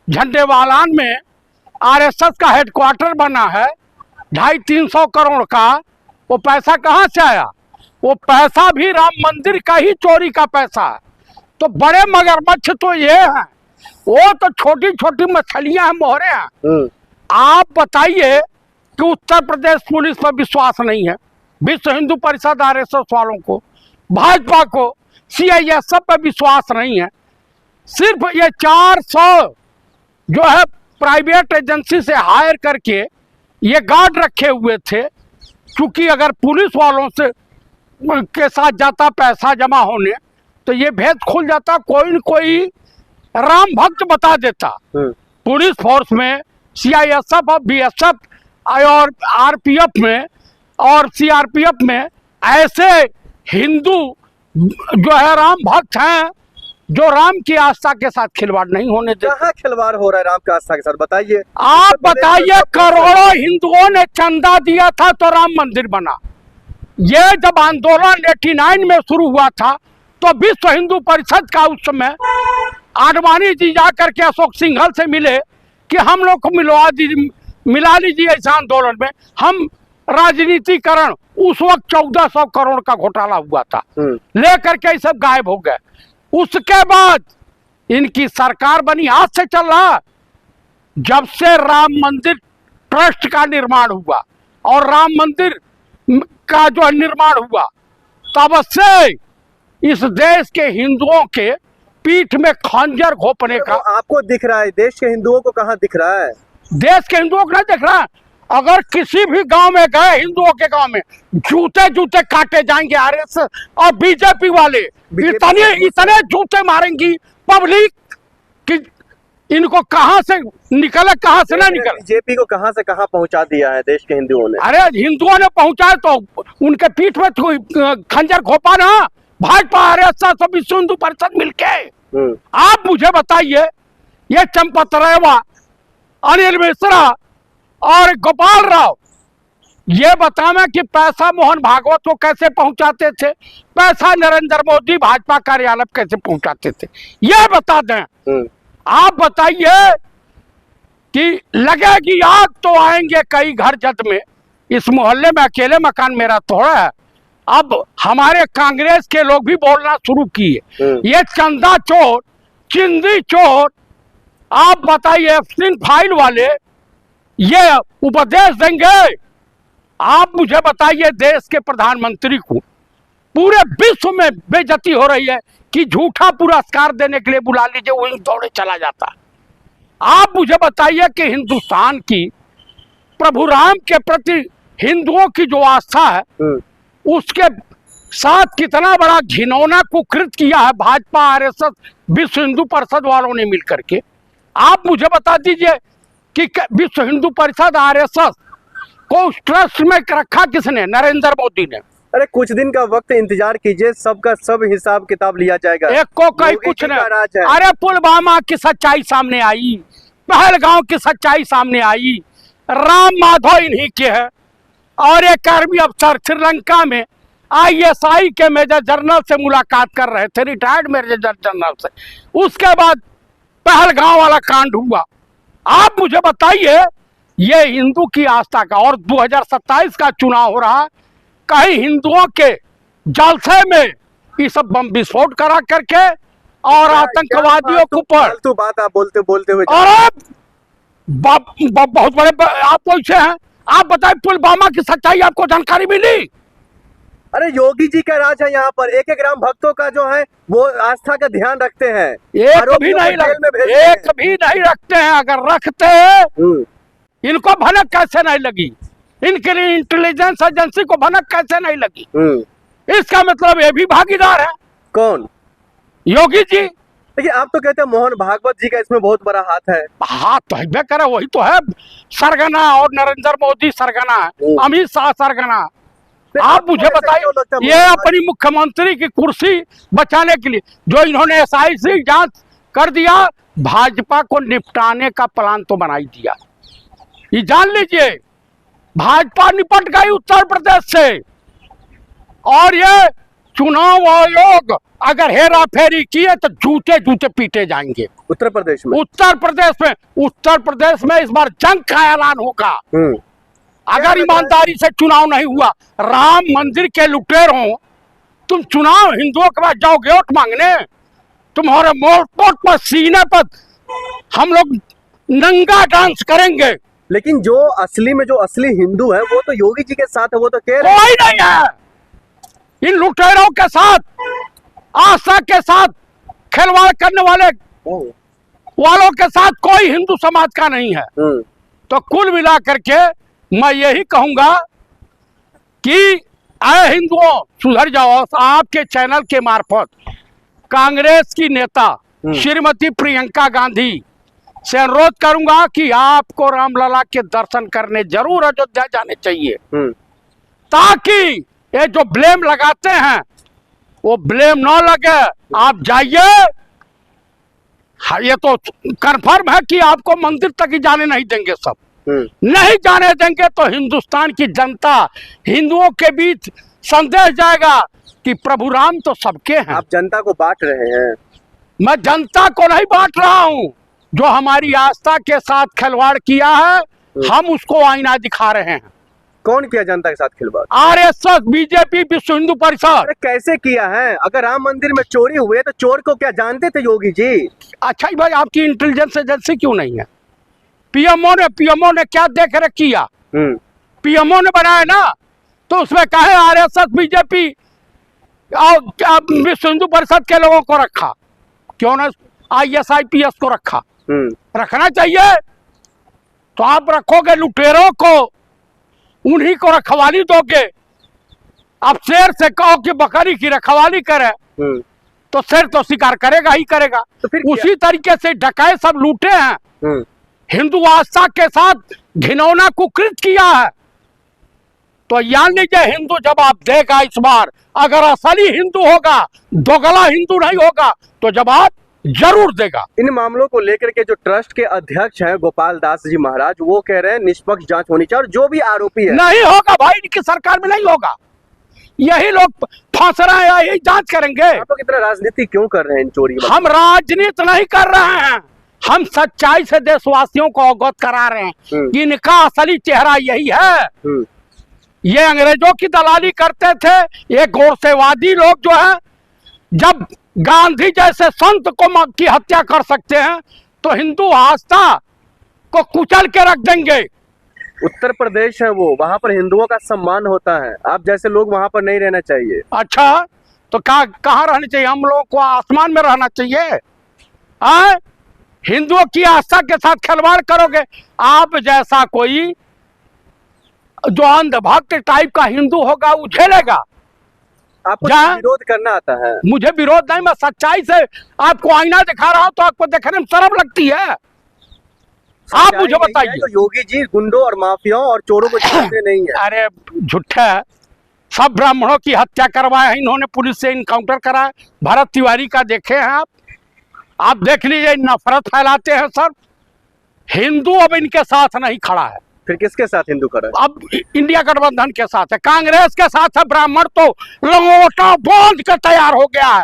झंडेवालान में आरएसएस का हेडक्वार्टर बना है 250-300 करोड़ का, वो पैसा कहाँ से आया? वो पैसा भी राम मंदिर का ही चोरी का पैसा है। तो बड़े मगरमच्छ तो ये हैं, वो तो छोटी छोटी मछलियां हैं, मोहरे हैं। आप बताइए कि उत्तर प्रदेश पुलिस पर विश्वास नहीं है, विश्व हिंदू परिषद आरएसएस वालों को, भाजपा को, सीआईएसएफ पर विश्वास नहीं है। सिर्फ ये 400 जो है प्राइवेट एजेंसी से हायर करके ये गार्ड रखे हुए थे, क्योंकि अगर पुलिस वालों से के साथ जाता पैसा जमा होने तो ये भेद खुल जाता, कोई न कोई राम भक्त बता देता। पुलिस फोर्स में, सीआईएसएफ और बीएसएफ और आरपीएफ में और सीआरपीएफ में ऐसे हिंदू जो है राम भक्त हैं जो राम की आस्था के साथ खिलवाड़ नहीं होने देते। कहाँ खिलवाड़ हो रहा है राम की आस्था के साथ, बताइए। आप बताइए, करोड़ों हिंदुओं ने चंदा दिया था तो राम मंदिर बना। ये जब आंदोलन 89 में शुरू हुआ था तो विश्व हिंदू परिषद का उस समय आडवाणी जी जाकर के अशोक सिंघल से मिले कि हम लोग को मिला लीजिए इस आंदोलन में। हम राजनीतिकरण, उस वक्त 1400 करोड़ का घोटाला हुआ था, लेकर के सब गायब हो गए। उसके बाद इनकी सरकार बनी, आज से चल रहा, जब से राम मंदिर ट्रस्ट का निर्माण हुआ और राम मंदिर का जो निर्माण हुआ, तब से इस देश के हिंदुओं के पीठ में खंजर घोंपने का। आपको दिख रहा है, देश के हिंदुओं को कहाँ दिख रहा है? देश के हिंदुओं को नहीं दिख रहा। अगर किसी भी गांव में गए, हिंदुओं के गांव में जूते जूते काटे जाएंगे आरएसएस और बीजेपी वाले, इतने जूते मारेंगी पब्लिक कि इनको कहां से निकले कहां से ना निकले। बीजेपी को कहां से कहां पहुंचा दिया है देश के हिंदुओं ने? अरे हिंदुओं ने पहुंचाए तो उनके पीठ में खंजर घोपा ना, भाजपा आरएसएस और विश्व हिंदू परिषद मिलके। आप मुझे बताइए, ये चंपत रेवा, अनिल मिश्रा और गोपाल राव, ये बताना कि पैसा मोहन भागवत को कैसे पहुंचाते थे, पैसा नरेंद्र मोदी भाजपा कार्यालय कैसे पहुंचाते थे, ये बता दें। आप बताइए कि लगेगी आग तो आएंगे कई घर जद में। इस मोहल्ले में अकेले मकान मेरा थोड़ा है। अब हमारे कांग्रेस के लोग भी बोलना शुरू किए, ये चंदा चोर, चिंदी चोर। आप बताइए, एफसिन फाइल वाले ये उपदेश देंगे? आप मुझे बताइए, देश के प्रधानमंत्री को पूरे विश्व में बेइज्जती हो रही है कि झूठा पुरस्कार देने के लिए बुला लीजिए, वहीं दौड़े चला जाता। आप मुझे बताइए कि हिंदुस्तान की प्रभु राम के प्रति हिंदुओं की जो आस्था है, उसके साथ कितना बड़ा घिनौना कुकृत किया है भाजपा आरएसएस विश्व हिंदू परिषद वालों ने मिलकर के। आप मुझे बता दीजिए कि विश्व हिंदू परिषद आरएसएस को उस ट्रस्ट में रखा किसने? नरेंद्र मोदी ने। अरे कुछ दिन का वक्त इंतजार कीजिए, सबका सब हिसाब किताब लिया जाएगा। एक को कहीं कुछ नहीं। अरे पुलवामा की सच्चाई सामने आई, पहलगांव की सच्चाई सामने आई, राम माधव इन्हीं के है। और एक आर्मी अफसर श्रीलंका में आईएसआई के मेजर जनरल से मुलाकात कर रहे थे, रिटायर्ड मेजर जनरल से। उसके बाद पहलगांव वाला कांड हुआ। आप मुझे बताइए, ये हिंदू की आस्था का, और 2027 का चुनाव हो रहा, कहीं हिंदुओं के जलसे में ये सब बम विस्फोट करा करके और आतंकवादियों के ऊपर तो बात आप बोलते हुए और बहुत बड़े आप पूछे हैं। आप बताइए, पुलवामा की सच्चाई आपको जानकारी मिली? अरे योगी जी का राज है यहाँ पर, एक एक राम भक्तों का जो है वो आस्था का ध्यान रखते हैं, एक भी नहीं रखते हैं। अगर रखते हैं, इनको भनक कैसे नहीं लगी? इनके लिए इंटेलिजेंस एजेंसी को भनक कैसे नहीं लगी? इसका मतलब ये भी भागीदार है। कौन? योगी जी। लेकिन आप तो कहते हैं मोहन भागवत जी का इसमें बहुत बड़ा हाथ है। हाथ तो है करे, वही तो है सरगना, और नरेंद्र मोदी सरगना, अमित शाह सरगना। आप मुझे बताइए, ये अपनी मुख्यमंत्री की कुर्सी बचाने के लिए जो इन्होंने एसआईटी जांच कर दिया, भाजपा को निपटाने का प्लान तो बना ही दिया। ये जान लीजिए, भाजपा निपट गई उत्तर प्रदेश से, और ये चुनाव आयोग अगर हेरा फेरी किए तो जूते जूते पीटे जाएंगे। उत्तर प्रदेश में उत्तर प्रदेश में इस बार जंग का ऐलान होगा। अगर ईमानदारी से चुनाव नहीं हुआ, राम मंदिर के लुटेरों, तुम चुनाव हिंदुओं के पास जाओगे वोट मांगने, तुम्हारे मोट पर सीने पर हम लोग नंगा डांस करेंगे। लेकिन जो असली हिंदू है वो तो योगी जी के साथ है, वो तो कह रहे कोई नहीं है इन लुटेरों के साथ, आस्था के साथ खिलवाड़ करने वालों के साथ कोई हिंदू समाज का नहीं है। तो कुल मिला करके मैं यही कहूंगा कि आए हिंदुओं सुधर जाओ। आपके चैनल के मार्फत कांग्रेस की नेता श्रीमती प्रियंका गांधी से अनुरोध करूंगा कि आपको रामलला के दर्शन करने जरूर अयोध्या जाने चाहिए, ताकि ये जो ब्लेम लगाते हैं वो ब्लेम ना लगे। आप जाइए, ये तो कंफर्म है कि आपको मंदिर तक ही जाने नहीं देंगे, सब नहीं जाने देंगे तो हिंदुस्तान की जनता, हिंदुओं के बीच संदेश जाएगा कि प्रभु राम तो सबके हैं। आप जनता को बांट रहे हैं। मैं जनता को नहीं बांट रहा हूं, जो हमारी आस्था के साथ खिलवाड़ किया है हम उसको आईना दिखा रहे हैं। कौन किया जनता के साथ खिलवाड़? आरएसएस, बीजेपी, विश्व हिंदू परिषद। अरे कैसे किया है? अगर राम मंदिर में चोरी हुए तो चोर को क्या जानते थे योगी जी? अच्छा भाई, आपकी इंटेलिजेंस एजेंसी क्यों नहीं है? पीएमओ ने क्या देख रेख किया? पीएमओ ने बनाया ना, तो उसमें कहे आरएसएस, बीजेपी और विश्व हिंदू परिषद के लोगों को रखा, क्यों ना आईएएस आईपीएस को रखा? रखना चाहिए। तो आप रखोगे लुटेरों को, उन्हीं को रखवाली दोगे। आप शेर से कहो कि बकरी की रखवाली करे तो शेर तो शिकार करेगा ही करेगा। तो फिर उसी तरीके से डकैत सब लूटे हैं, हिंदू आस्था के साथ घिनौना कुकृत किया है। तो याद लीजिए, हिंदू जवाब देगा इस बार। अगर असली हिंदू होगा, दोगला हिंदू नहीं होगा, तो जवाब जरूर देगा। इन मामलों को लेकर के जो ट्रस्ट के अध्यक्ष हैं गोपाल दास जी महाराज, वो कह रहे हैं निष्पक्ष जांच होनी चाहिए और जो भी आरोपी है। नहीं होगा भाई, इनकी सरकार में नहीं होगा। यही लोग फांस रहे हैं, यही जांच करेंगे। आप लोग इतना राजनीति क्यों कर रहे हैं इन चोरी में? हम राजनीति नहीं कर रहे हैं, हम सच्चाई से देशवासियों को अवगत करा रहे हैं कि इनका असली चेहरा यही है। ये अंग्रेजों की दलाली करते थे, ये गोरसेवादी लोग जो है, जब गांधी जैसे संत को की हत्या कर सकते हैं तो हिंदू आस्था को कुचल के रख देंगे। उत्तर प्रदेश है वो, वहां पर हिंदुओं का सम्मान होता है। आप जैसे लोग वहां पर नहीं रहना चाहिए। अच्छा, तो कहाँ रहना चाहिए? हम लोगों को आसमान में रहना चाहिए। हिंदुओं की आस्था के साथ खिलवाड़ करोगे। आप जैसा कोई जो अंधभक्त टाइप का हिंदू होगा वो झेलेगा। आपको विरोध करना आता है? मुझे विरोध नहीं, मैं सच्चाई से आपको आईना दिखा रहा हूं, तो आपको देखने में शर्म लगती है। आप मुझे बताइए। तो योगी जी गुंडों और माफियाओं और चोरों को छोड़ते नहीं है। अरे झूठे, सब ब्राह्मणों की हत्या करवाया है इन्होंने, पुलिस से इनकाउंटर कराया। भरत तिवारी का देखे हैं आप देख लीजिए, नफरत फैलाते हैं सब। हिंदू अब इनके साथ नहीं खड़ा है। फिर किसके साथ हिंदू खड़ा है? अब इंडिया गठबंधन के साथ है, कांग्रेस के साथ है। ब्राह्मण तो लंगोटा बांध के तैयार हो गया है।